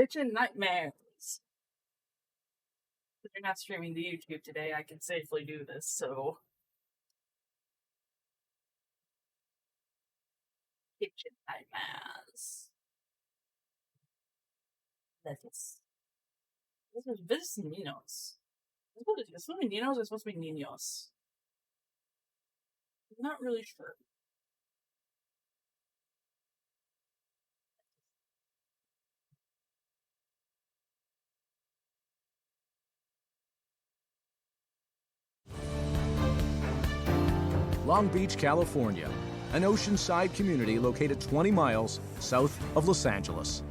Kitchen nightmares. If you're not streaming to YouTube today, I can safely do this, so. Kitchen nightmares. Lettuce. This is Nino's. What is this? Supposed to be Nino's or supposed to be Ninos? I'm not really sure. Long Beach, California, an oceanside community located 20 miles south of Los Angeles.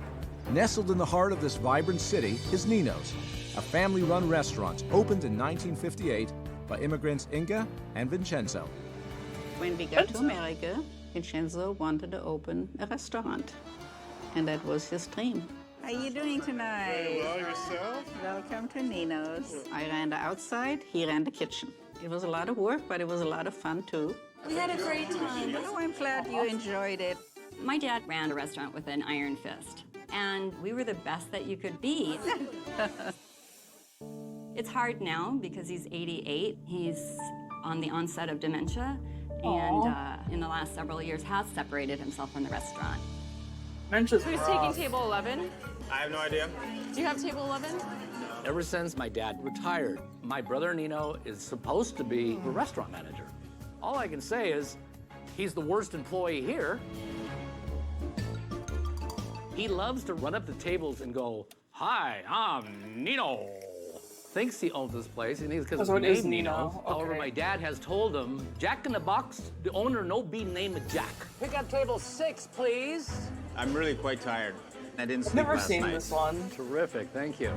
Nestled in the heart of this vibrant city is Nino's, a family-run restaurant opened in 1958 by immigrants Inga and Vincenzo. When we got to America, Vincenzo wanted to open a restaurant, and that was his dream. How are you doing tonight? Very well, yourself? Welcome to Nino's. I ran the outside, he ran the kitchen. It was a lot of work, but it was a lot of fun too. We had a great time. Oh, I'm glad you enjoyed it. My dad ran a restaurant with an iron fist, and we were the best that you could be. It's hard now because he's 88. He's on the onset of dementia, and in the last several years has separated himself from the restaurant. Who's Who's taking table 11? I have no idea. Do you have table 11? Ever since my dad retired, my brother Nino is supposed to be the restaurant manager. All I can say is he's the worst employee here. He loves to run up to tables and go, "Hi, I'm Nino." Thinks he owns this place, and he's because So his it is name Nino. Nino, However, okay. my dad has told him, Jack in the Box, the owner no be named Jack. Pick up table 6, please. I'm really quite tired. I didn't I've sleep never last seen night. this one. Terrific, thank you.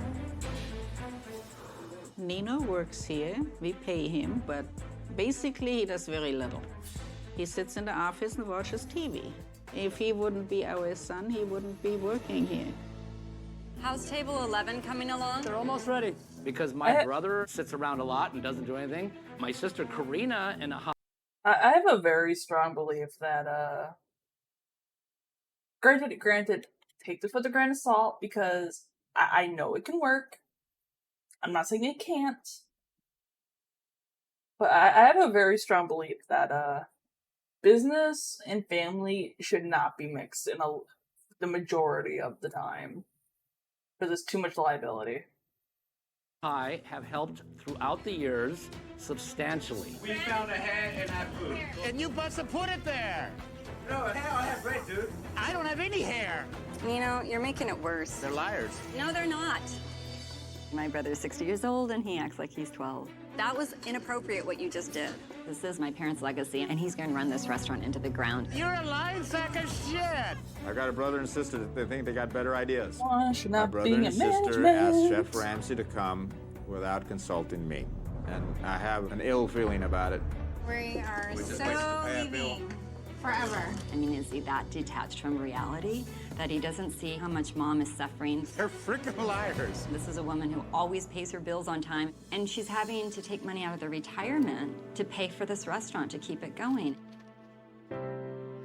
Nino works here, we pay him, but basically he does very little. He sits in the office and watches TV. If he wouldn't be our son, he wouldn't be working here. How's table 11 coming along? They're almost ready. Because my brother sits around a lot and doesn't do anything. My sister Karina and I have a very strong belief that, granted, take this with a grain of salt because I know it can work. I'm not saying it can't. But I have a very strong belief that, business and family should not be mixed in the majority of the time. Because it's too much liability. I have helped throughout the years substantially. We found a hair in that food. And you must have put it there. No, hair, I have red, dude. I don't have any hair. Nino, you're making it worse. They're liars. No, they're not. My brother's 60 years old, and he acts like he's 12. That was inappropriate, what you just did. This is my parents' legacy, and he's going to run this restaurant into the ground. You're a lying sack of shit. I got a brother and sister that they think they got better ideas. Should My not brother be and a sister asked management. Chef Ramsay to come without consulting me. And I have an ill feeling about it. We are just so pay a bill. leaving forever. I mean, is he that detached from reality that he doesn't see how much mom is suffering? They're freaking liars. This is a woman who always pays her bills on time, and she's having to take money out of the retirement to pay for this restaurant to keep it going.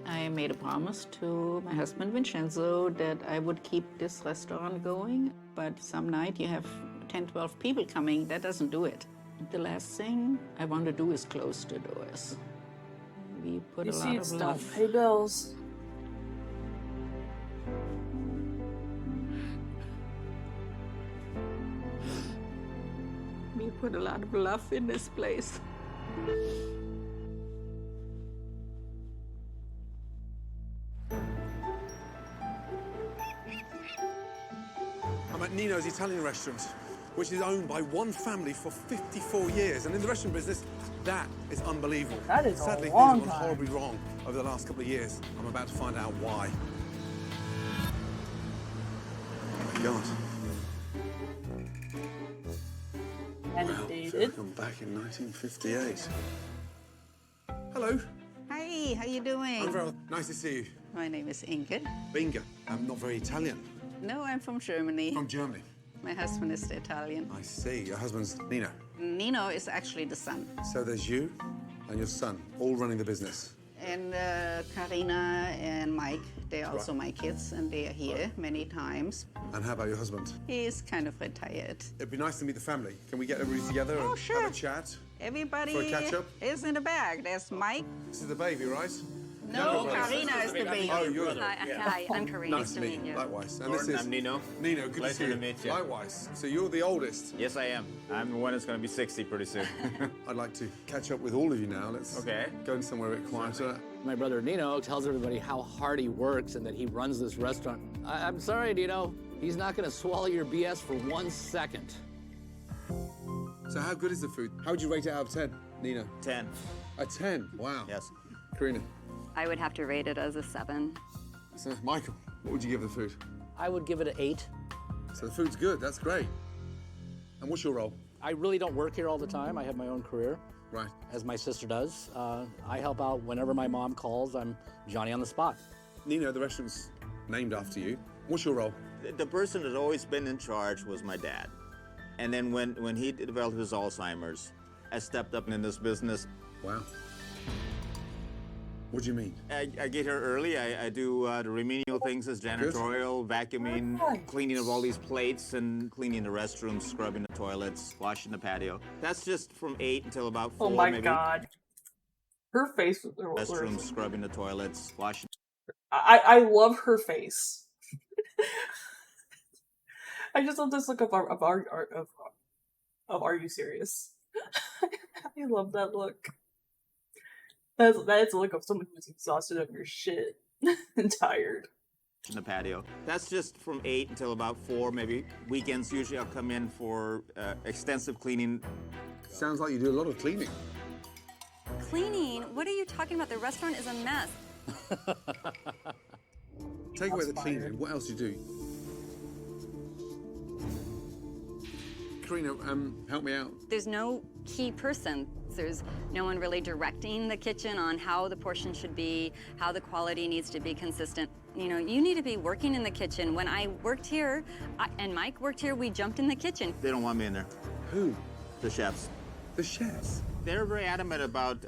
I made a promise to my husband Vincenzo that I would keep this restaurant going, but some night you have 10, 12 people coming, that doesn't do it. The last thing I want to do is close the doors. We put a lot of love. Don't pay bills. We put a lot of love in this place. I'm at Nino's Italian restaurant, which is owned by one family for 54 years. And in the restaurant business, that is unbelievable. That is a Sadly, long things have gone time. horribly wrong over the last couple of years. I'm about to find out why. Oh my God. And Wow, it I feel dated. like I'm back in 1958. Hello. Hi, how you doing? I'm very well. Nice to see you. My name is Inge. Binga. I'm not very Italian. No, I'm from Germany. From Germany. My husband is Italian. I see. Your husband's Nino. Nino is actually the son. So there's you and your son all running the business. And Karina and Mike. They're also my kids, and they are here many times. And how about your husband? He's kind of retired. It'd be nice to meet the family. Can we get everybody together and sure. have a chat? Everybody For a catch-up? is in the bag. There's Mike. This is the baby, right? No, Karina is the baby. Oh, you're the Hi, I'm Karina. Nice to meet you. Likewise. And Gordon, this is I'm Nino. Nino, good Pleasure to to meet you. Likewise. So you're the oldest. Yes, I am. I'm the one that's going to be 60 pretty soon. I'd like to catch up with all of you now. Let's go in somewhere a bit quieter. My brother Nino tells everybody how hard he works and that he runs this restaurant. I'm sorry, Nino. He's not going to swallow your BS for 1 second. So how good is the food? How would you rate it out of 10, Nino? 10. A 10? Wow. Yes. Karina? I would have to rate it as a 7. So, Michael, what would you give the food? I would give it an 8. So the food's good. That's great. And what's your role? I really don't work here all the time. I have my own career, Right. as my sister does. I help out whenever my mom calls. I'm Johnny on the spot. Nino, the restaurant's named after you. What's your role? The person that's always been in charge was my dad. And then when he developed his Alzheimer's, I stepped up in this business. Wow. What do you mean? I get here early. I do the remedial things as janitorial, vacuuming, cleaning of all these plates, and cleaning the restrooms, scrubbing the toilets, washing the patio. That's just from 8 until about 4, Oh my maybe. god. Her face was Restrooms, scrubbing the toilets, washing. I love her face. I just love this look of are you serious? I love that look. That's a look of someone who's exhausted of your shit and tired. In the patio. That's just from 8 until about 4, maybe. Weekends usually I'll come in for extensive cleaning. Sounds like you do a lot of cleaning. Cleaning? What are you talking about? The restaurant is a mess. Take away the cleaning. What else do you do? Karina, help me out. There's no key person. There's no one really directing the kitchen on how the portion should be, how the quality needs to be consistent. You know, you need to be working in the kitchen. When I worked here, and Mike worked here, we jumped in the kitchen. They don't want me in there. Who? The chefs. The chefs? They're very adamant about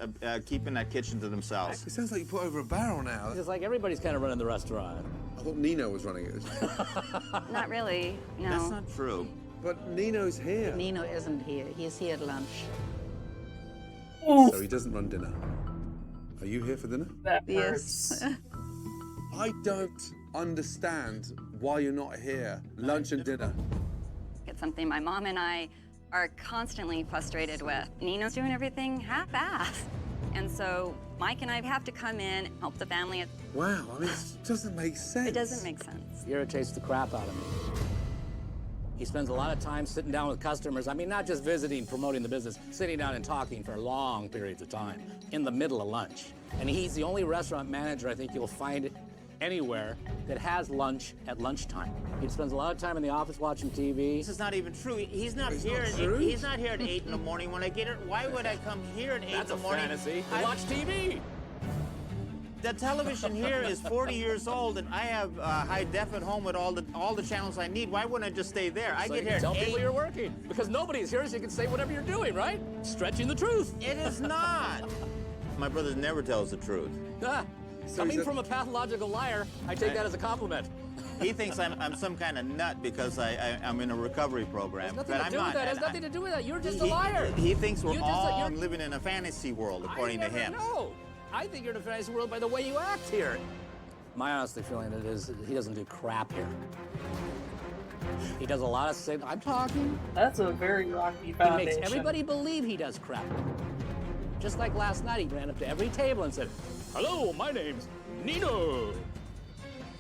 keeping that kitchen to themselves. It sounds like you put over a barrel now. It's like everybody's kind of running the restaurant. I thought Nino was running it. Not really, no. That's not true. But Nino's here. Nino isn't here. He's here at lunch. So he doesn't run dinner. Are you here for dinner? That hurts. Yes. I don't understand why you're not here. Lunch and dinner. It's something my mom and I are constantly frustrated with. Nino's doing everything half-assed. And so Mike and I have to come in, help the family. Wow, I mean, it doesn't make sense. It doesn't make sense. He irritates the crap out of me. He spends a lot of time sitting down with customers. I mean, not just visiting, promoting the business, sitting down and talking for long periods of time in the middle of lunch. And he's the only restaurant manager I think you'll find anywhere that has lunch at lunchtime. He spends a lot of time in the office watching TV. This is not even true. He's not It's here. not true? He's not here at 8 in the morning when I get here. Why would I come here at 8 That's in a the morning? fantasy. I- Watch TV. The television here is 40 years old, and I have high def at home with all the channels I need. Why wouldn't I just stay there? I So get you here can at tell 8. people you're working because nobody's here, so you can say whatever you're doing, right? Stretching the truth. It is not. My brother never tells the truth. Ah, coming from a pathological liar, I take that as a compliment. He thinks I'm some kind of nut because I'm in a recovery program. Nothing but to I'm do not. with that. It has nothing to do with that. You're just a liar. He thinks we're You're just all you're- living in a fantasy world, according I to never him. know. I think you're in a fantasy world by the way you act here. My honest feeling it is he doesn't do crap here. He does a lot of I'm talking. That's a very rocky He foundation. makes everybody believe he does crap. Just like last night, he ran up to every table and said, "Hello, my name's Nino."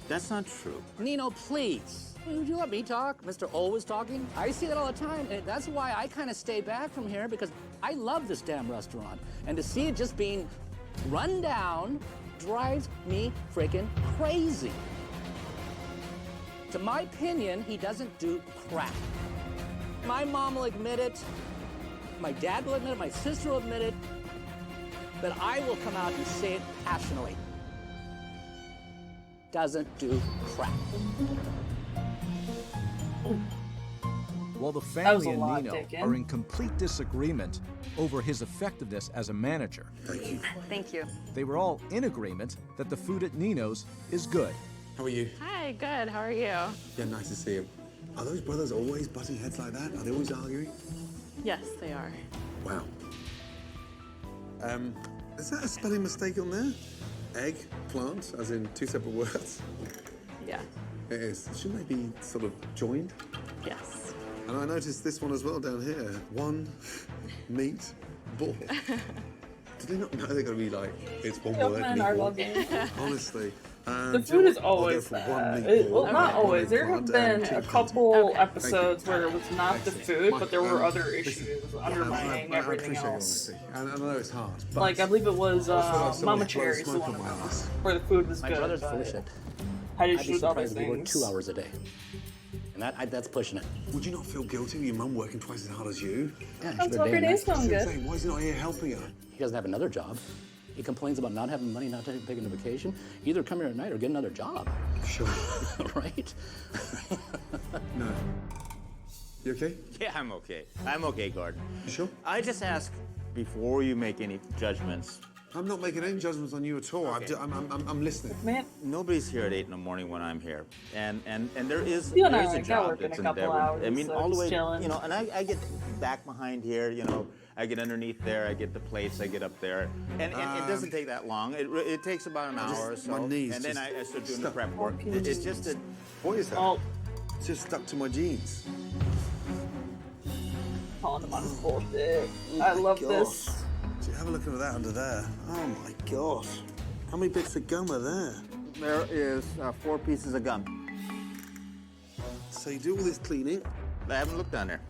That's not true. Nino, please. Would you let me talk? Mr. O was talking. I see that all the time, and that's why I kind of stay back from here because I love this damn restaurant. And to see it just being run down drives me freaking crazy. To my opinion, he doesn't do crap. My mom will admit it. My dad will admit it. My sister will admit it. But I will come out and say it passionately. Doesn't do crap. while the was family a and lot Nino taken. are in complete disagreement over his effectiveness as a manager. Thank you. Thank you. They were all in agreement that the food at Nino's is good. How are you? Hi, good. How are you? Yeah, nice to see you. Are those brothers always butting heads like that? Are they always arguing? Yes, they are. Wow. Is that a spelling mistake on there? Egg, plant, as in two separate words? Yeah. It is. Shouldn't they be sort of joined? Yes. And I noticed this one as well down here. One meat ball. Do they not know they're going to be like, it's one word, Man, meat I ball? love it. Honestly. The food is always that. Well, not always. There have been a couple episodes where it was not the food, but there were other issues underlying everything else. And I know it's hard, but Like, I believe it was Mama someone Cherry's the blows one smoke on my ass. where the food was My good. brother's but full of shit. Had I'd be issues with other surprised if he worked things. 2 hours a day. And that's pushing it. Would you not feel guilty with your mum working twice as hard as you? Yeah, That's what your day's going good. Why is he not here helping her? He doesn't have another job. He complains about not having money, not taking a vacation. Either come here at night or get another job. Sure. Right? No. You okay? Yeah, I'm okay. I'm okay, Gordon. You sure? I just ask before you make any judgments. I'm not making any judgments on you at all. Okay. I'm listening. Man, Nobody's here at 8 in the morning when I'm here, and there is You and there I is a got job work in that's a couple endeavored. hours, I mean, so all the just way, chilling. you know, and I get back behind here, you know, I get underneath there, I get the plates, I get up there, and it doesn't take that long. It takes about an hour or so, my knees and then just I start doing the stuck. prep work. can you It's just a What is that? oh, It's just stuck to my jeans. calling him on his bullshit. I love this. See, have a look at that under there. Oh my gosh. How many bits of gum are there? There is 4 pieces of gum. So you do all this cleaning. I haven't looked down there.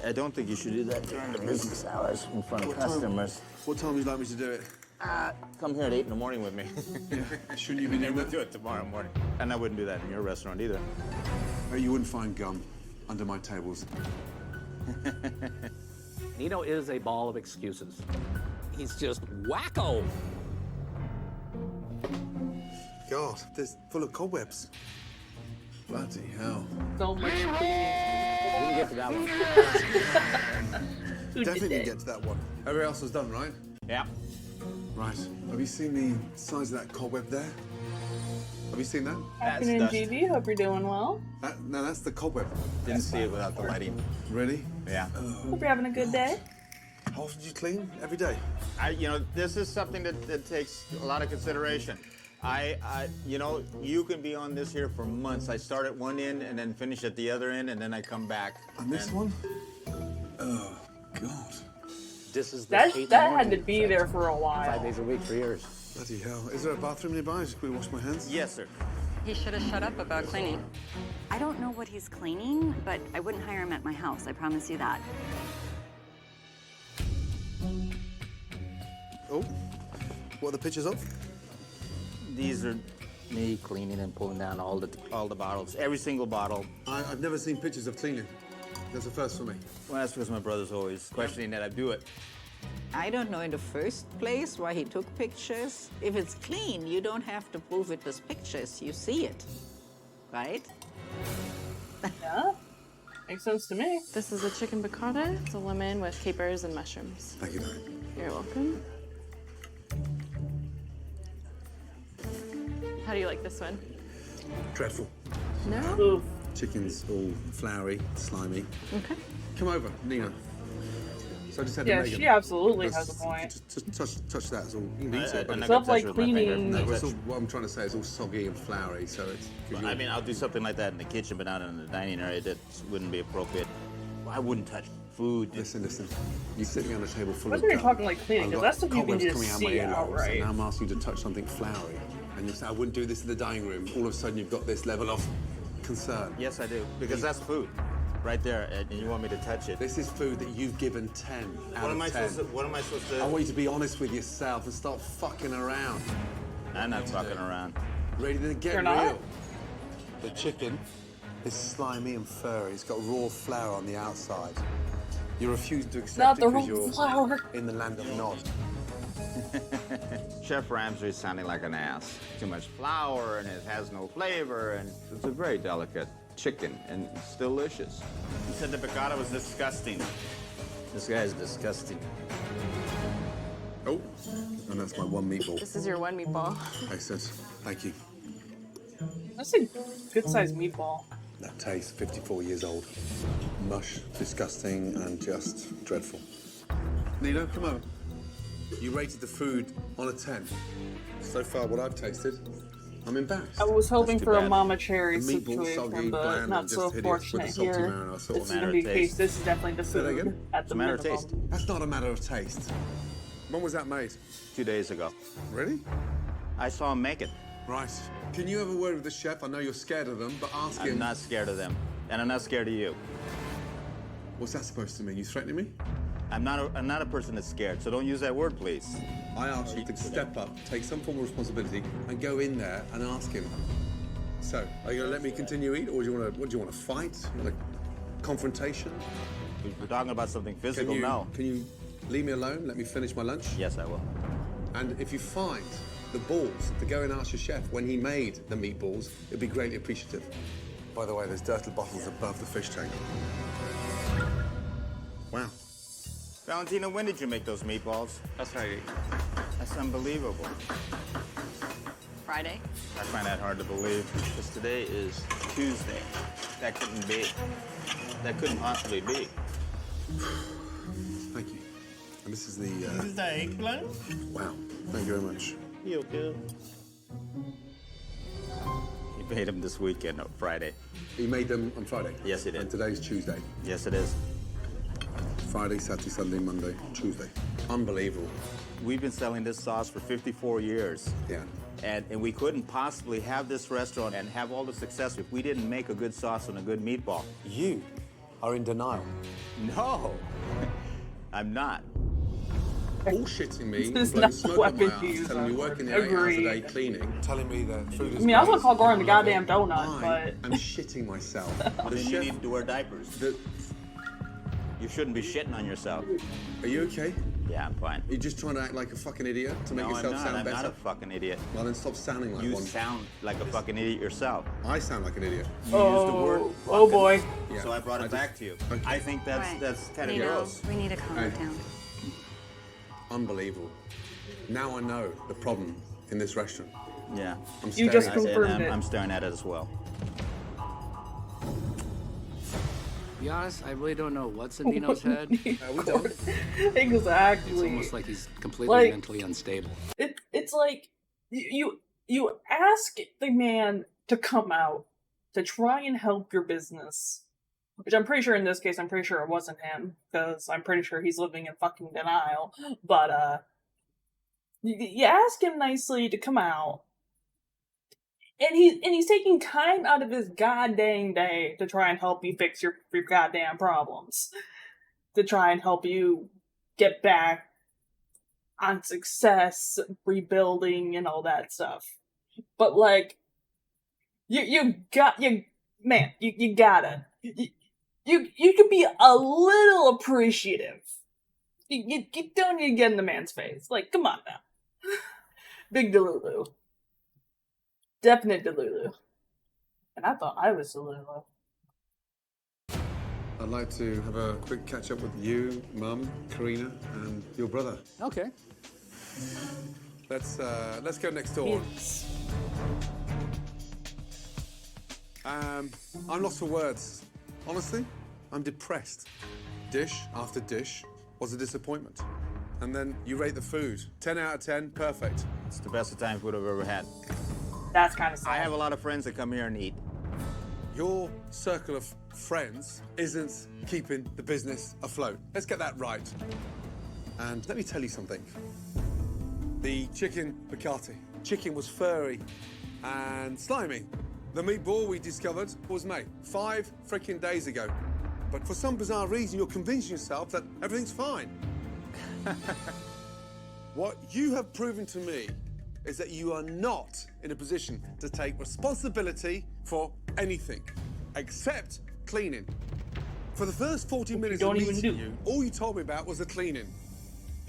I don't think you should do that during the business hours in front of customers. What time would you like me to do it? Come here at 8 in the morning with me. Shouldn't you be doing We'll that? do it tomorrow morning. And I wouldn't do that in your restaurant either. You wouldn't find gum under my tables. Nino is a ball of excuses. He's just wacko. God, this full of cobwebs. Bloody hell. So much We can get to that one. Who Definitely did get to that one. Everything else was done, right? Yeah. Right. Have you seen the size of that cobweb there? Have you seen that? Afternoon, dust. GB. Hope you're doing well. No, that's the cobweb. Didn't see it without the lighting. Really? Yeah. Hope you're having a good day. How often do you clean? Every day? You know, this is something that takes a lot of consideration. You know, you can be on this here for months. I start at one end and then finish at the other end, and then I come back. And this one? Oh, God. This is the That 8 in the had morning to be there for a 5 while. days a week for years. Bloody hell. Is there a bathroom nearby? Just quickly wash my hands? Yes, sir. He should have shut up about cleaning. I don't know what he's cleaning, but I wouldn't hire him at my house. I promise you that. Oh, what are the pictures of? These are me cleaning and pulling down all the bottles, every single bottle. I've never seen pictures of cleaning. That's a first for me. Well, that's because my brother's always questioning that I do it. I don't know in the first place why he took pictures. If it's clean, you don't have to prove it with pictures. You see it, right? Yeah. Makes sense to me. This is a chicken piccata. It's a lemon with capers and mushrooms. Thank you, Mary. You're welcome. How do you like this one? Dreadful. No? Oof. Chicken's all floury, slimy. Okay. Come over, Nina. So I just had Yeah, to make she absolutely has a point. Just touch that. Is all you need to. I'm But not it's, Stuff gonna like touch it with my finger. cleaning- No, it's touch. all, what I'm trying to say is all soggy and floury. So it's. 'cause Well, you're- I mean, I'll do something like that in the kitchen, but not in the dining area. That wouldn't be appropriate. Well, I wouldn't touch food. Listen. You're sitting on a table full Whether of. you're gum. talking like cleaning, I've 'cause got that's stuff you can cobwebs just coming out my see earlobes, outright. And now I'm asking you to touch something floury, and you say I wouldn't do this in the dining room. All of a sudden, you've got this level of concern. Yes, I do, because that's food, right there, and you want me to touch it. This is food that you've given 10 out What of am I 10. supposed to? What am I supposed I to? want you to be honest with yourself and stop fucking around. I'm not fucking around. Ready to get You're real? not? The chicken is slimy and furry. It's got raw flour on the outside. You're refusing to accept Not it the because raw you're flour. in the land of Nod. Chef Ramsay is sounding like an ass. Too much flour, and it has no flavor, and it's a very delicate chicken, and it's delicious. You said the piccata was disgusting. This guy is disgusting. Oh, and that's my one meatball. This is your one meatball. Excellent. Thank you. That's a good-sized meatball. That taste, 54 years old. Mush, disgusting, and just dreadful. Nino, come on. You rated the food on a 10. So far, what I've tasted, I'm embarrassed. I was hoping That's too for a bad. Mama Cherry The meatball's situation, soggy, but bland, not and so just hideous with fortunate the salty here. marinara sauce. This is Matter gonna of be the case. taste. This is definitely the Say that food again? at the a matter of minimum. taste. That's not a matter of taste. When was that made? 2 days ago. Really? I saw him make it. Right. Can you have a word with the chef? I know you're scared of them, but ask him. I'm not scared of them, and I'm not scared of you. What's that supposed to mean? You threatening me? I'm not a person that's scared, so don't use that word, please. I asked you to step up, take some form of responsibility, and go in there and ask him. So, are you going to let me continue eat, or do you want to? What do you want to fight? You want a confrontation? We're talking about something physical now. Can you leave me alone? Let me finish my lunch. Yes, I will. And if you find the balls to go and ask your chef when he made the meatballs, it'd be greatly appreciative. By the way, there's dirty bottles above the fish tank. Wow. Valentino, when did you make those meatballs? That's right. That's unbelievable. Friday. I find that hard to believe. Because today is Tuesday. That couldn't be. That couldn't possibly be. Thank you. And this is the. This is the eggplant? Wow. Thank you very much. You okay? You made them this weekend, no, Friday. You made them on Friday? Yes, he did. And today's Tuesday. Yes, it is. Friday, Saturday, Sunday, Monday, Tuesday. Unbelievable. We've been selling this sauce for 54 years. Yeah. And we couldn't possibly have this restaurant and have all the success if we didn't make a good sauce and a good meatball. You are in denial. No, I'm not. Bullshitting me, This is blowing not smoke the up my weapon to ass, use telling me on working board. there 8 hours a Agreed. day cleaning, telling me that food is I mean, I was gonna great, call Gordon the I love it. goddamn donut, I but am shitting myself. The Then you chef, need to wear diapers. You shouldn't be shitting on yourself. are you okay? Yeah, I'm fine. Are you just trying to act like a fucking idiot to make No, I'm yourself not. sound I'm better? not a fucking idiot. Well, then stop sounding like You one. sound like a fucking idiot yourself. I sound like an idiot. You used the word oh fucking, boy. Yeah. So I brought it just- back to you. Okay. I think that's Right. that's kind of Nino, gross. we need to calm it Hey. down. Unbelievable. Now I know the problem in this restaurant. Yeah. I'm You staring just at it. confirmed it. I'm staring at it as well. To be honest, I really don't know what's in Nino's head. Are we done? Exactly. It's almost like he's completely Like- mentally unstable. It's like you ask the man to come out to try and help your business, which I'm pretty sure in this case, I'm pretty sure it wasn't him, because I'm pretty sure he's living in fucking denial. But you ask him nicely to come out, and he's taking time out of his goddamn day to try and help you fix your goddamn problems, to try and help you get back on success, rebuilding, and all that stuff. But like, you gotta, you could be a little appreciative. You don't need to get in the man's face. Like, come on now. Big Delulu. Definite Delulu. And I thought I was Delulu. I'd like to have a quick catch up with you, Mum, Karina, and your brother. Okay. Let's go next door. It's I'm lost for words. Honestly, I'm depressed. Dish after dish was a disappointment. And then you rate the food. 10 out of 10, perfect. It's the best Italian food I've ever had. that's kind of sad. I have a lot of friends that come here and eat. Your circle of friends isn't keeping the business afloat. Let's get that right. And let me tell you something. The chicken piccata. Chicken was furry and slimy. The meatball we discovered was made 5 freaking days ago. But for some bizarre reason, you're convincing yourself that everything's fine. What you have proven to me is that you are not in a position to take responsibility for anything except cleaning. For the first 40 minutes of don't even meeting do. you, all you told me about was the cleaning.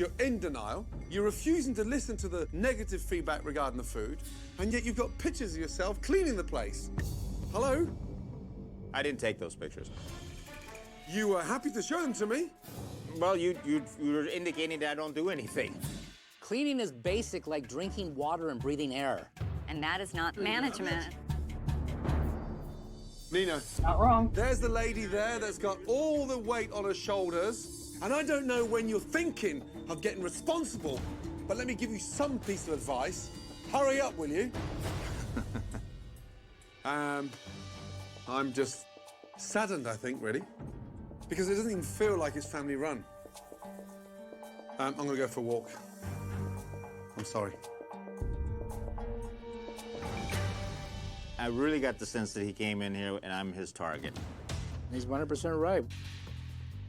You're in denial, you're refusing to listen to the negative feedback regarding the food, and yet you've got pictures of yourself cleaning the place. Hello? I didn't take those pictures. You were happy to show them to me. Well, you were indicating that I don't do anything. Cleaning is basic like drinking water and breathing air. And that is not management. Nino. Not wrong. There's the lady there that's got all the weight on her shoulders. And I don't know when you're thinking of getting responsible, but let me give you some piece of advice. Hurry up, will you? I'm just saddened, I think, really. Because it doesn't even feel like it's family run. I'm gonna go for a walk. I'm sorry. I really got the sense that he came in here and I'm his target. He's 100% right.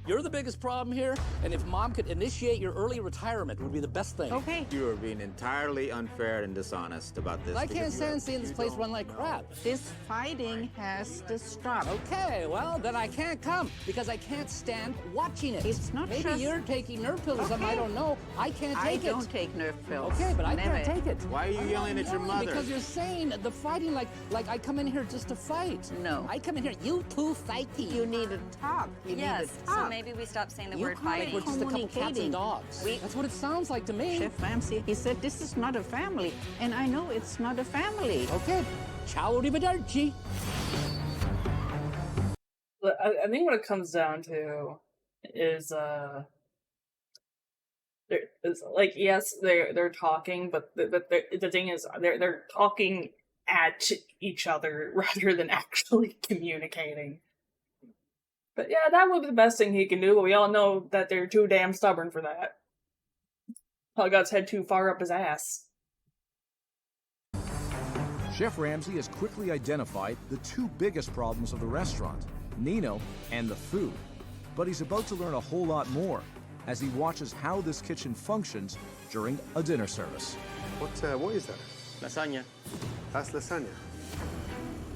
You're the biggest problem here, and if Mom could initiate your early retirement, it would be the best thing. Okay. You are being entirely unfair and dishonest about this. I can't stand seeing this place run like crap. This fighting has to stop. Okay, well, then I can't come because I can't stand watching it. It's not Maybe just... you're taking nerve pills or something, I don't know. I can't take it. I don't take nerve pills. Okay, but I Never. can't take it. Why are you yelling at your mother? Because you're saying the fighting like I come in here just to fight. No. I come in here, you two fighting. You need to talk. You need Yes, to so talk. maybe we stop saying the You word call it fighting. we're just a couple cats Communicating. and dogs. That's what it sounds like to me. Chef Ramsay, he said this is not a family, and I know it's not a family. Okay, ciao arrivederci. But I think what it comes down to is it's like, yes, they're talking, but the thing is they're talking at each other rather than actually communicating. But yeah, that would be the best thing he can do, but we all know that they're too damn stubborn for that. Probably got his head too far up his ass. Chef Ramsay has quickly identified the two biggest problems of the restaurant, Nino and the food. But he's about to learn a whole lot more as he watches how this kitchen functions during a dinner service. What is that? Lasagna. That's lasagna.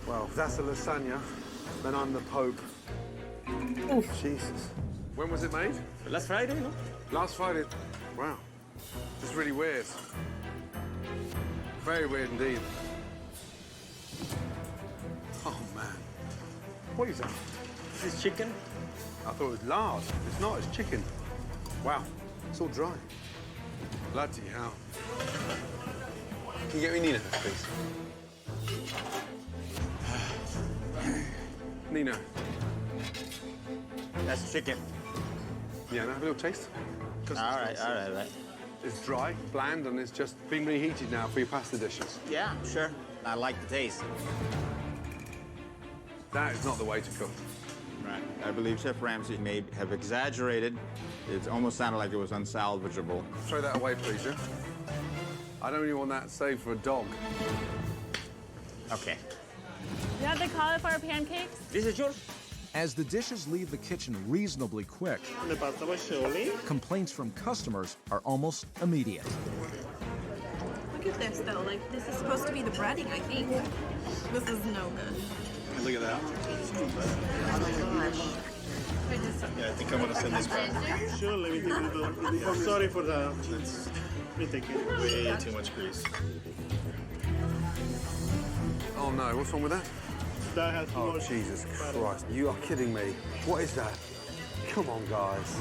Well, if that's a lasagna, then I'm the Pope. Oof. Jesus. When was it made? Last Friday, no? Last Friday. Wow. This is really weird. Very weird indeed. Oh, man. What is that? This is chicken. I thought it was lard. It's not, it's chicken. Wow. It's all dry. Bloody hell. Can you get me Nino, please? Nino. That's chicken. Yeah, and have a little taste. All right. It's dry, bland, and it's just been reheated now for your pasta dishes. Yeah, sure. I like the taste. That is not the way to cook. Right. I believe Chef Ramsay may have exaggerated. It almost sounded like it was unsalvageable. Throw that away, please, yeah? I don't even want that saved for a dog. Okay. You have the cauliflower pancakes? This is yours. As the dishes leave the kitchen reasonably quick, The pasta was surely. complaints from customers are almost immediate. Look at this though, like this is supposed to be the breading, I think. This is no good. Look at that. Yeah, I think I'm gonna send this back. Sure, let me take it. I'm sorry for that. Let me take it. Way too much grease. Oh, no. What's wrong with that? That has Oh, more. Jesus Christ. You are kidding me. What is that? Come on, guys.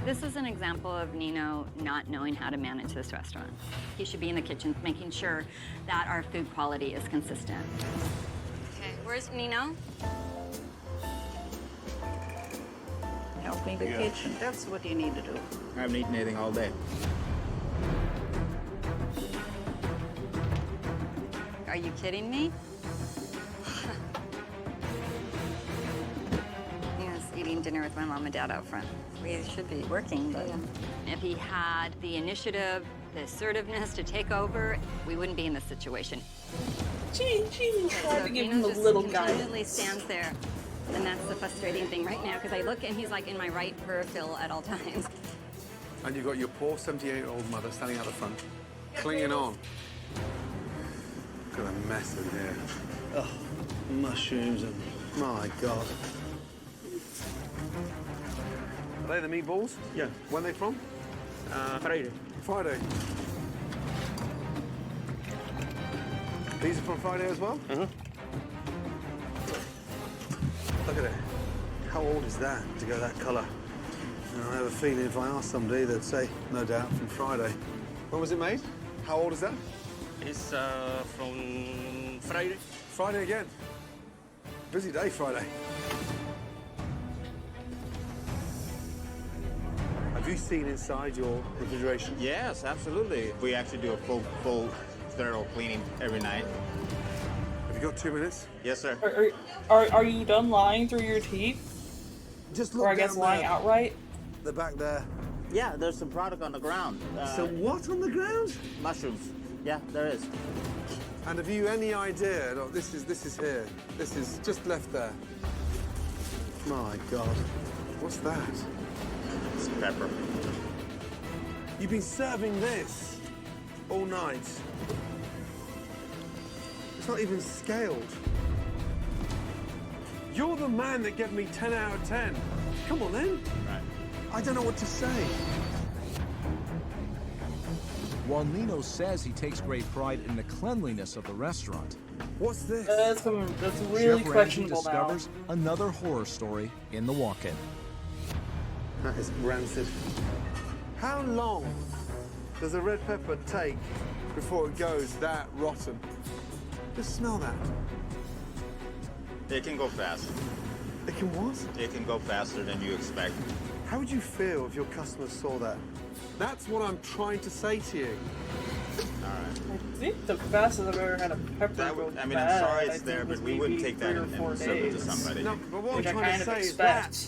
This is an example of Nino not knowing how to manage this restaurant. He should be in the kitchen making sure that our food quality is consistent. Okay, where's Nino? Helping the kitchen, that's what you need to do. I haven't eaten anything all day. Are you kidding me? He was eating dinner with my mom and dad out front. We should be working, but if he had the initiative, the assertiveness to take over, we wouldn't be in this situation. She tried to give him Nino the just little continually guy. stands there. And that's the frustrating thing right now, because I look and he's like in my right peripheral at all times. And you've got your poor 78-year-old mother standing out the front, clinging on. Look at the mess in here. Oh, mushrooms and. My God. Are they the meatballs? Yeah. Where are they from? Friday. Friday. These are from Friday as well? Mm-hmm. Look at it. How old is that to go that colour? I have a feeling if I asked somebody, they'd say, no doubt, from Friday. When was it made? How old is that? It's from Friday. Friday again. Busy day, Friday. Have you seen inside your refrigeration? Yes, absolutely. We actually do a full thorough cleaning every night. Have you got 2 minutes? Yes, sir. Are you done lying through your teeth? Just look Or I guess down lying there. outright? The back there. Yeah, there's some product on the ground. Some what on the ground? Mushrooms. Yeah, there is. And have you any idea? Look, this is here. This is just left there. My God. What's that? It's pepper. You've been serving this all night. It's not even scaled. You're the man that gave me 10 out of 10. Come on, then. Right. I don't know what to say. While Nino says he takes great pride in the cleanliness of the restaurant, What's this? That's really Chef Ramsay questionable discovers another horror story in the walk-in. That is rancid. How long does a red pepper take before it goes that rotten? Just smell that. It can go fast. It can what? It can go faster than you expect. How would you feel if your customers saw that? That's what I'm trying to say to you. All right. I think the fastest I've ever had a pepper That go would, I mean, bad, I'm sorry I it's think, there, was but we wouldn't maybe take that 3 or and 4 serve it to days. somebody. No, but what Which I'm I trying kind to of say is expect.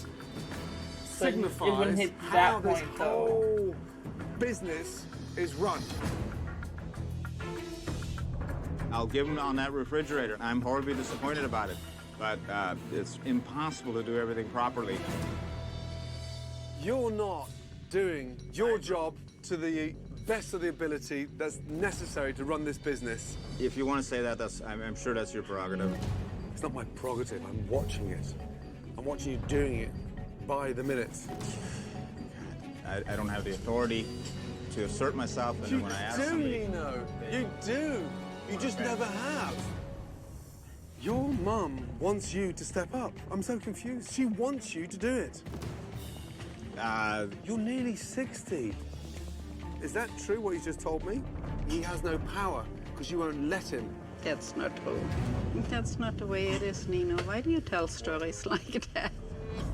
that But it wouldn't signifies hit how that this point, though. whole business is run. I'll give them on that refrigerator. I'm horribly disappointed about it, but it's impossible to do everything properly. You're not doing your job to the best of the ability that's necessary to run this business. If you want to say that, I'm sure that's your prerogative. It's not my prerogative. I'm watching it. I'm watching you doing it by the minute. I don't have the authority to assert myself, and You then when I ask do, somebody... Nino. You do. You just Okay. never have. Your mum wants you to step up. I'm so confused. She wants you to do it. You're nearly 60. Is that true, what he's just told me? He has no power because you won't let him. That's not true. That's not the way it is, Nino. Why do you tell stories like that?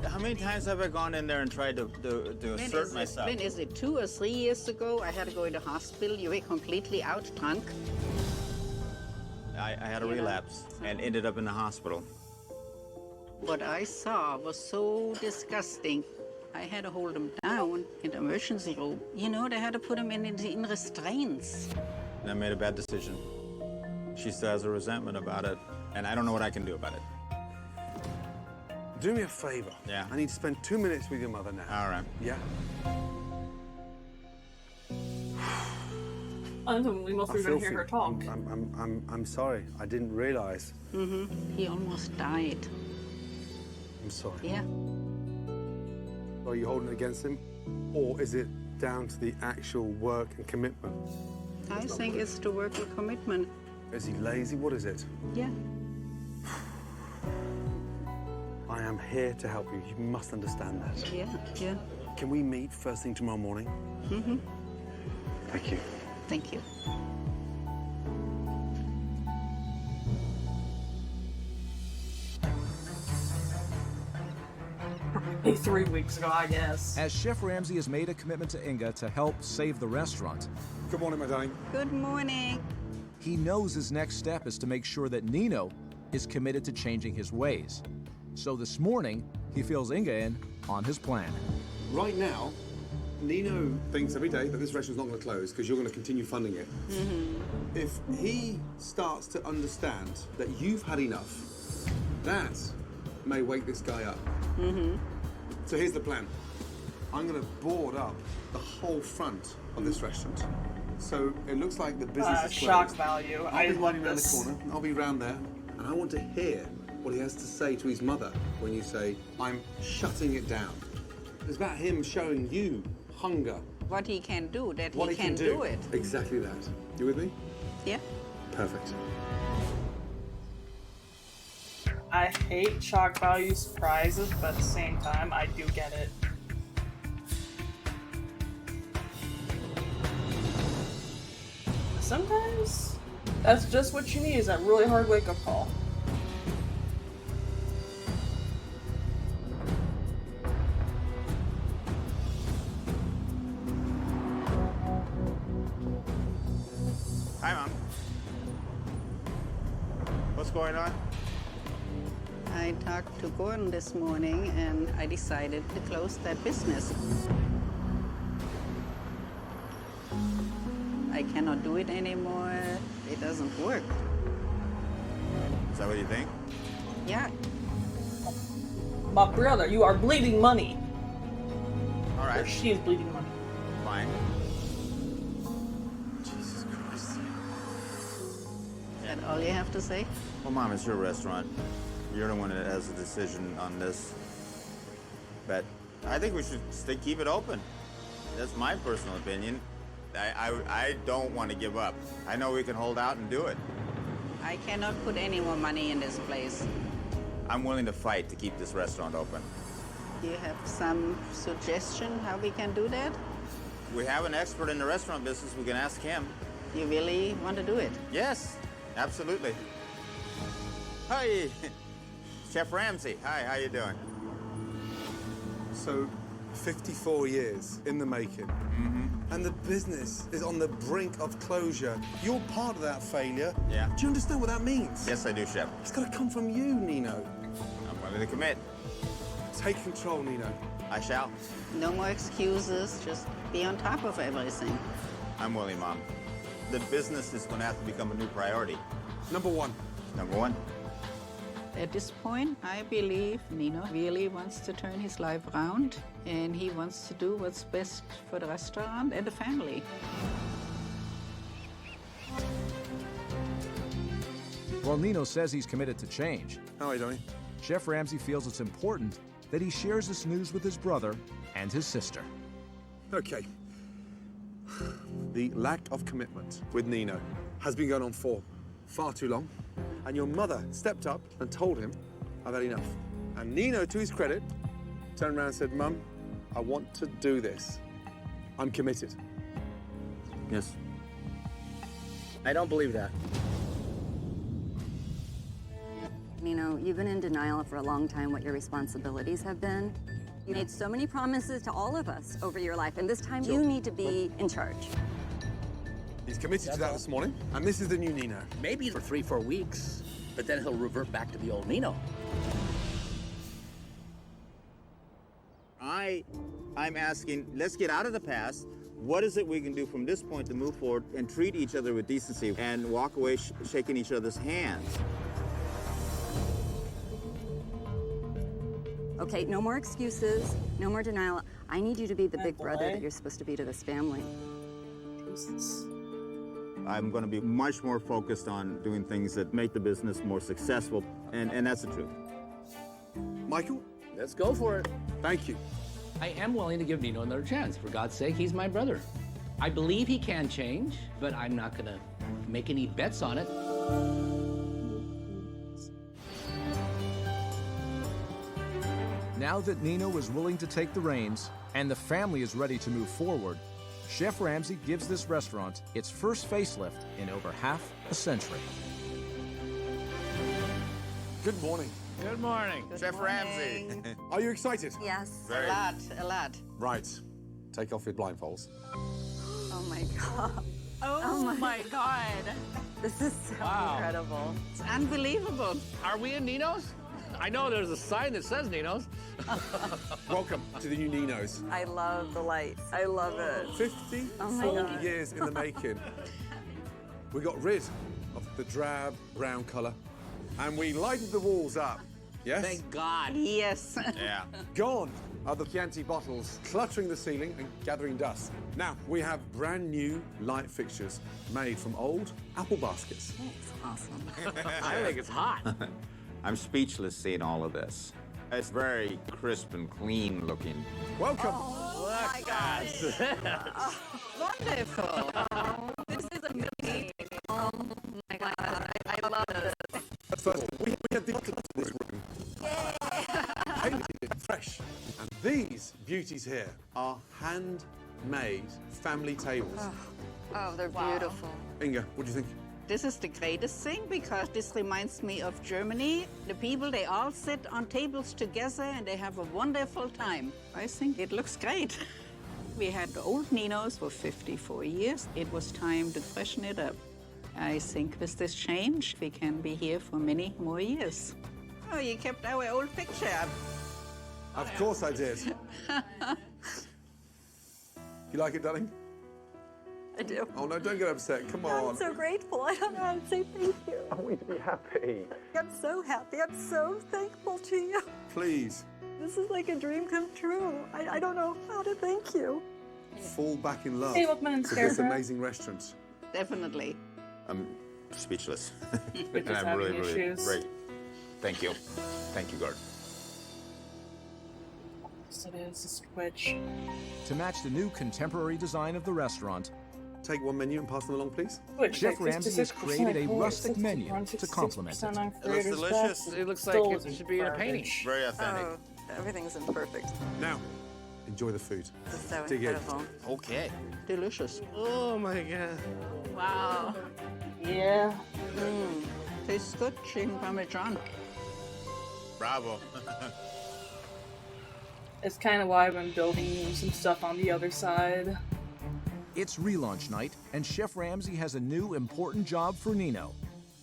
How many times have I gone in there and tried to assert myself? When is it 2 or 3 years ago? I had to go to hospital. You were completely out drunk. I had a relapse and ended up in the hospital. What I saw was so disgusting. I had to hold him down in the emergency room. You know, they had to put him in restraints. And I made a bad decision. She still has a resentment about it, and I don't know what I can do about it. Do me a favor. Yeah. I need to spend 2 minutes with your mother now. All right. Yeah? We must be going to hear her talk. I'm sorry. I didn't realize. He almost died. I'm sorry. Yeah. Are you holding it against him? Or is it down to the actual work and commitment? I think it's the work of commitment. Is he lazy? What is it? Yeah. I am here to help you. You must understand that. Yeah, yeah. Can we meet first thing tomorrow morning? Mm-hmm. Thank you. Thank you. Maybe 3 weeks ago, I guess. As Chef Ramsay has made a commitment to Inga to help save the restaurant, Good morning, my darling. Good morning. he knows his next step is to make sure that Nino is committed to changing his ways. So this morning, he fills Inga in on his plan. Right now, Nino thinks every day that this restaurant's not going to close because you're going to continue funding it. If he starts to understand that you've had enough, that may wake this guy up. So here's the plan. I'm going to board up the whole front of this restaurant. So it looks like the business is Shock closed. value. I'll I be love running around the this. corner. I'll be round there. And I want to hear what he has to say to his mother when you say, I'm shutting it down. It's about him showing you hunger, what he can do, that What he can do it. Exactly that. You with me? Yeah. Perfect. I hate shock value surprises, but at the same time, I do get it. Sometimes, that's just what you need, is that really hard wake-up call. Hi, Mom. What's going on? I talked to Gordon this morning and I decided to close that business. I cannot do it anymore. It doesn't work. Is that what you think? Yeah. My brother, you are bleeding money. All Or right, she is bleeding money. fine. Jesus Christ. Is that all you have to say? Well, Mom, it's your restaurant. You're the one that has the decision on this. But I think we should keep it open. That's my personal opinion. I don't want to give up. I know we can hold out and do it. I cannot put any more money in this place. I'm willing to fight to keep this restaurant open. Do you have some suggestion how we can do that? We have an expert in the restaurant business. We can ask him. You really want to do it? Yes, absolutely. Hi, Chef Ramsay. Hi, how you doing? So, 54 years in the making. And the business is on the brink of closure. You're part of that failure. Yeah. Do you understand what that means? Yes, I do, Chef. It's got to come from you, Nino. I'm willing to commit. Take control, Nino. I shall. No more excuses, just be on top of everything. I'm willing, Mom. The business is going to have to become a new priority. Number one. Number one. At this point, I believe Nino really wants to turn his life around and he wants to do what's best for the restaurant and the family. While Nino says he's committed to change, How are you doing? Chef Ramsay feels it's important that he shares this news with his brother and his sister. Okay. The lack of commitment with Nino has been going on for far too long. And your mother stepped up and told him, I've had enough. And Nino, to his credit, turned around and said, Mum, I want to do this. I'm committed. Yes. I don't believe that. Nino, you've been in denial for a long time what your responsibilities have been. You made so many promises to all of us over your life, and this time you need to be in charge. He's committed to that this morning, and this is the new Nino. Maybe for 3-4 weeks, but then he'll revert back to the old Nino. I'm asking, let's get out of the past. What is it we can do from this point to move forward and treat each other with decency and walk away shaking each other's hands? Okay, no more excuses, no more denial. I need you to be the big brother that you're supposed to be to this family. I'm going to be much more focused on doing things that make the business more successful, and that's the truth. Michael? Let's go for it. Thank you. I am willing to give Nino another chance. For God's sake, he's my brother. I believe he can change, but I'm not going to make any bets on it. Now that Nino is willing to take the reins and the family is ready to move forward, Chef Ramsay gives this restaurant its first facelift in over half a century. Good morning. Good morning. Chef Ramsay. Are you excited? Yes. Very. A lot. Right. Take off your blindfolds. Oh my God. Oh, my God. This is so incredible. It's unbelievable. Are we in Nino's? I know there's a sign that says Nino's. Welcome to the new Nino's. I love the lights. I love it. 54 years in the making. We got rid of the drab brown colour and we lighted the walls up. Yes? Thank God. Yes. Yeah. Gone are the Chianti bottles cluttering the ceiling and gathering dust. Now, we have brand new light fixtures made from old apple baskets. It's awesome. I think it's hot. I'm speechless seeing all of this. It's very crisp and clean looking. Welcome. Oh my That's it. Wonderful. This is amazing. Oh my God, I love this. First, we have the in this room. Painted fresh. And these beauties here are handmade family tables. Oh, they're beautiful. Inga, what do you think? This is the greatest thing because this reminds me of Germany. The people, they all sit on tables together and they have a wonderful time. I think it looks great. We had the old Ninos for 54 years. It was time to freshen it up. I think with this change, we can be here for many more years. Oh, you kept our old picture up. Of course I did. You like it, darling? I do. Oh, no, don't get upset. Come on. I'm so grateful. I don't know how to say thank you. I want you to be happy. I'm so happy. I'm so thankful to you. Please. This is like a dream come true. I don't know how to thank you. Fall back in love Hey, Wolfman and with this Scarecrow. amazing restaurant. Definitely. I'm speechless. We're And just I'm really, having really issues. great. Thank you. Thank you, Gordon. So it is a Twitch. To match the new contemporary design of the restaurant, Take one menu and pass them along, please. Chef Ramsay has created a rustic menu to complement it. It looks delicious. It looks like it should be in a painting. Very authentic. Oh, everything's imperfect. Now, enjoy the food. This is so Dig in. incredible. Okay. Delicious. Oh my God. Wow. Yeah. Tastes good, chicken parmesan. Bravo. It's kind of why I've been building some stuff on the other side. It's relaunch night, and Chef Ramsay has a new important job for Nino,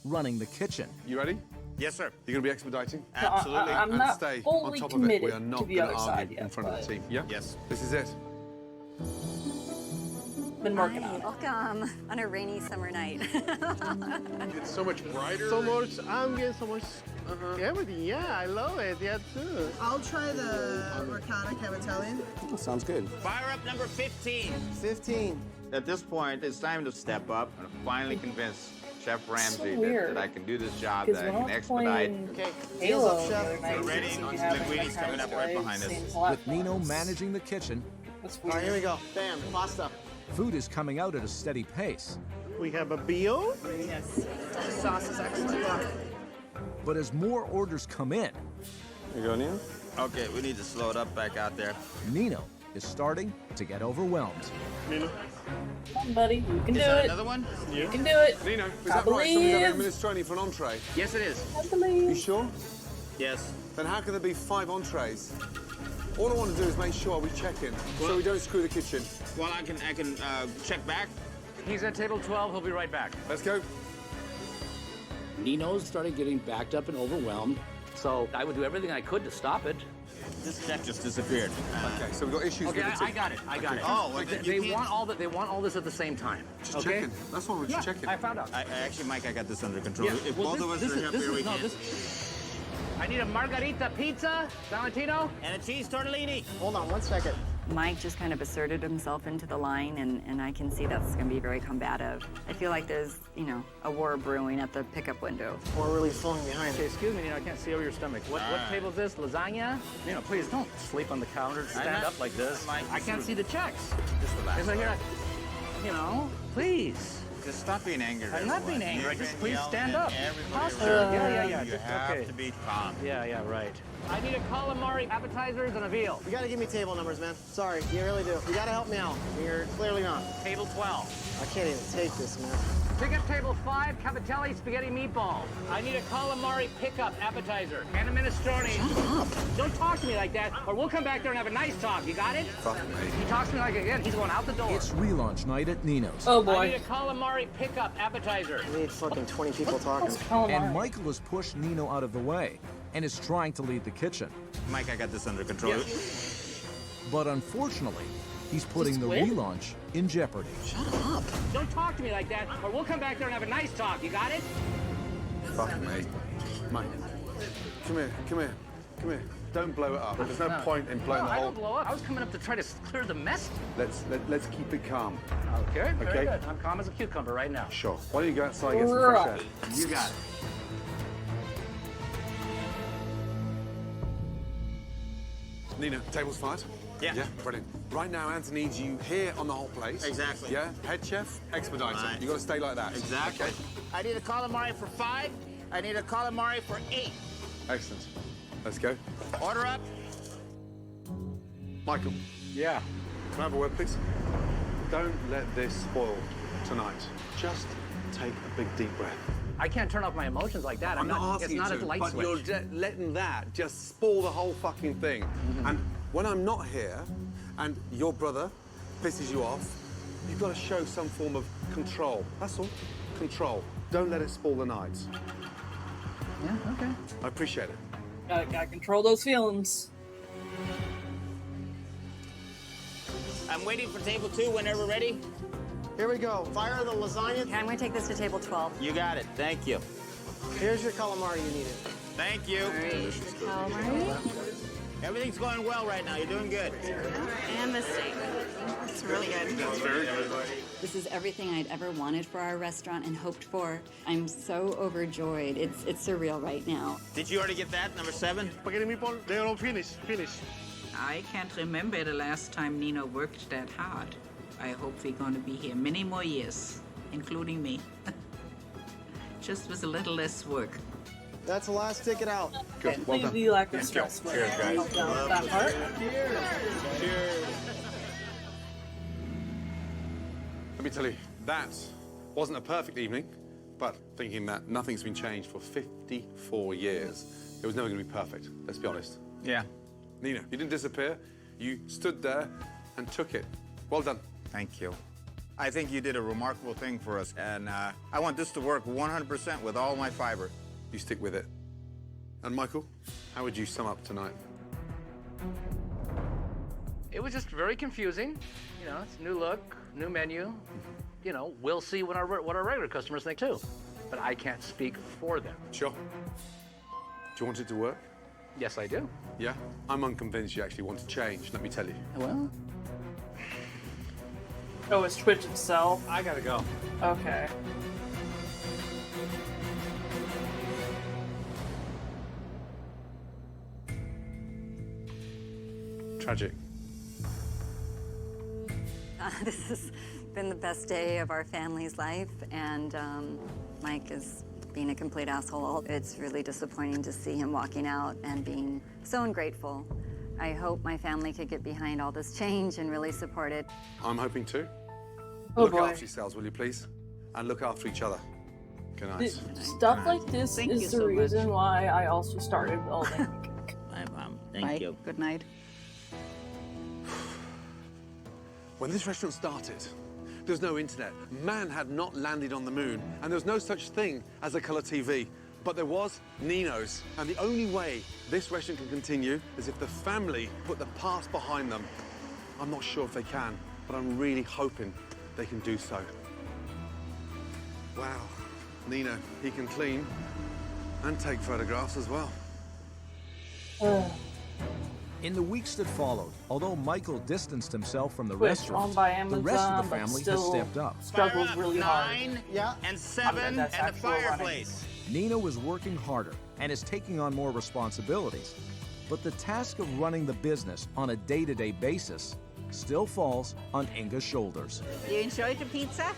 running the kitchen. You ready? Yes, sir. You're going to be expediting? Absolutely. I'm And not stay fully on top of it. committed We are not to the going other to side argue yet, in front of but- the team. Yeah? Yes. This is it. Been working on it. Welcome on a rainy summer night. It's so much brighter. So much. I'm getting so much. Everything. Yeah, I love it. Yeah, too. I'll try the ricotta cavatelli. Sounds good. Fire up number 15. 15. At this point, it's time to step up and finally convince Chef Ramsay weird. that I can do this job, Because that I when I can was expedite. playing Okay. Halo Heels the up, other chef. night, We're ready. you Linguini's have that coming kind up of right like behind us. same With Nino platforms. managing the kitchen, That's All right, weird. here we go. Bam, pasta. food is coming out at a steady pace. We have a bio. Yes. The sauce is excellent. But as more orders come in, You go, Nino? Okay, we need to slow it up back out there. Nino is starting to get overwhelmed. Nino. Come on, buddy. You can do Is that it. another one? You can do it. Nino, is I that right? Somebody's having a believe. minestrone for an entree. Yes, it is. I You believe. sure? Yes. Then how can there be 5 entrees? All I want to do is make sure we check in, so we don't screw the kitchen. Well, I can check back. He's at table 12. He'll be right back. Let's go. Nino's started getting backed up and overwhelmed, so I would do everything I could to stop it. This check just disappeared. Okay, so we've got issues Okay, with the I got it. I got it. Oh, well, They, then you they can't- want all that. They want all this at the same time. Just okay? checking. That's what we're just checking. I found out. I actually, Mike, I got this under control. Yeah, If well, both of us this are is- this here, is- we no, can. this- I need a margarita pizza, Valentino. And a cheese tortellini. Hold on 1 second. Mike just kind of asserted himself into the line, and I can see that's going to be very combative. I feel like there's, you know, a war brewing at the pickup window. We're really falling behind. Okay, excuse me, Nino, I can't see over your stomach. What table is this? Lasagna? Nino, please don't sleep on the counter. Stand up like this. I can't see the checks. Just relax. It's like here, you know, please. Just stop being angry. I'm not being everyone. angry. You've Just been please yelling stand at up. everybody Posture. around Yeah, you. yeah. You Just- have okay. to be calm. Yeah, right. I need a calamari appetizers and a veal. You gotta give me table numbers, man. Sorry, you really do. You gotta help me out. You're clearly not. Table 12. I can't even take this, man. Pick up table 5, cavatelli spaghetti meatballs. I need a calamari pickup appetizer and a minestrone. Shut up. Don't talk to me like that, or we'll come back there and have a nice talk. You got it? Fuck me. He talks to me like again. He's going out the door. It's relaunch night at Nino's. Oh I need boy. a calamari pickup appetizer. I need fucking 20 people talking. What's calamari? And Michael has pushed Nino out of the way and is trying to lead the kitchen. Mike, I got this under control. But unfortunately, he's putting Just the quit? relaunch in jeopardy. Don't talk to me like that, or we'll come back there and have a nice talk. You got it? Fuck me. Mike, come here, come here, come here. Don't blow it up. There's no point in blowing No, the I whole... don't blow up. I was coming up to try to clear the mess. Let's keep it calm. Okay, very Okay. good. I'm calm as a cucumber right now. Sure. Why don't you go outside and get some fresh air? Right. You got it. Nino, table's fired. Yeah. Yeah, brilliant. Right now, Anthony needs you here on the whole place. Exactly. Yeah, head chef, expediter. Right. You got to stay like that. Exactly. Okay. I need a calamari for 5. I need a calamari for 8. Excellent. Let's go. Order up. Michael, Yeah. can I have a word, please? Don't let this spoil tonight. Just take a big deep breath. I can't turn off my emotions like that. I'm not asking It's you not to, a light but switch. you're letting that just spoil the whole fucking thing. And when I'm not here, and your brother pisses you off, you've got to show some form of control. That's all. Control. Don't let it spoil the night. Yeah, okay. I appreciate it. Gotta control those feelings. I'm waiting for table 2 whenever ready. Here we go. Fire the lasagna. Okay, I'm gonna take this to table 12. You got it. Thank you. Here's your calamari you needed. Thank you. Everything's going well right now. You're doing good. And the steak. It's really good. That's very good. This is everything I'd ever wanted for our restaurant and hoped for. I'm so overjoyed. It's surreal right now. Did you already get that, number 7? Spaghetti meatball, they're all finished. I can't remember the last time Nino worked that hard. I hope we're going to be here many more years, including me. Just with a little less work. That's the last ticket out. Good. Well done. The lack of stress would Cheers, guys. help out with that part. Let me tell you, that wasn't a perfect evening, but thinking that nothing's been changed for 54 years, it was never going to be perfect, let's be honest. Yeah. Nino, you didn't disappear. You stood there and took it. Well done. Thank you. I think you did a remarkable thing for us, and I want this to work 100% with all my fiber. You stick with it. And Michael, how would you sum up tonight? It was just very confusing. You know, it's new look, new menu. You know, we'll see what our regular customers think too. But I can't speak for them. Sure. Do you want it to work? Yes, I do. Yeah? I'm unconvinced you actually want to change, let me tell you. Well, Oh, it's Twitch itself. I gotta go. Okay. Tragic. This has been the best day of our family's life, and Mike is being a complete asshole. It's really disappointing to see him walking out and being so ungrateful. I hope my family could get behind all this change and really support it. I'm hoping to. Oh, Look boy. after yourselves, will you please? And look after each other. Good night. Stuff like this Thank you is the so reason much. why I also started building. Bye, Mom. Thank Bye. you. Good night. When this restaurant started, there was no internet. Man had not landed on the moon, and there was no such thing as a color TV. But there was Nino's, and the only way this restaurant can continue is if the family put the past behind them. I'm not sure if they can, but I'm really hoping they can do so. Wow, Nino, he can clean and take photographs as well. In the weeks that followed, although Michael distanced himself from the Twitch, restaurant, owned by the rest of Amazon, the but family has still stepped up. struggles Fire up really hard. 9 Yeah. and 7 that's and the actual running. fireplace. Nino is working harder and is taking on more responsibilities. But the task of running the business on a day-to-day basis still falls on Inga's shoulders. You enjoyed the pizza?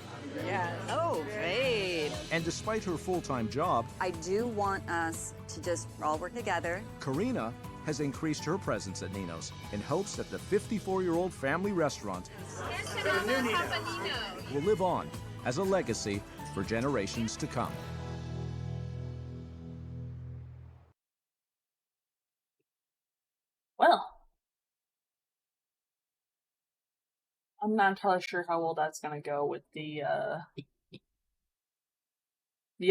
Yeah. Oh, great. And despite her full-time job, I do want us to just all work together. Karina has increased her presence at Nino's in hopes that the 54-year-old family restaurant will live on as a legacy for generations to come. Well, I'm not entirely sure how well that's gonna go with the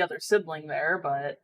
other sibling there, but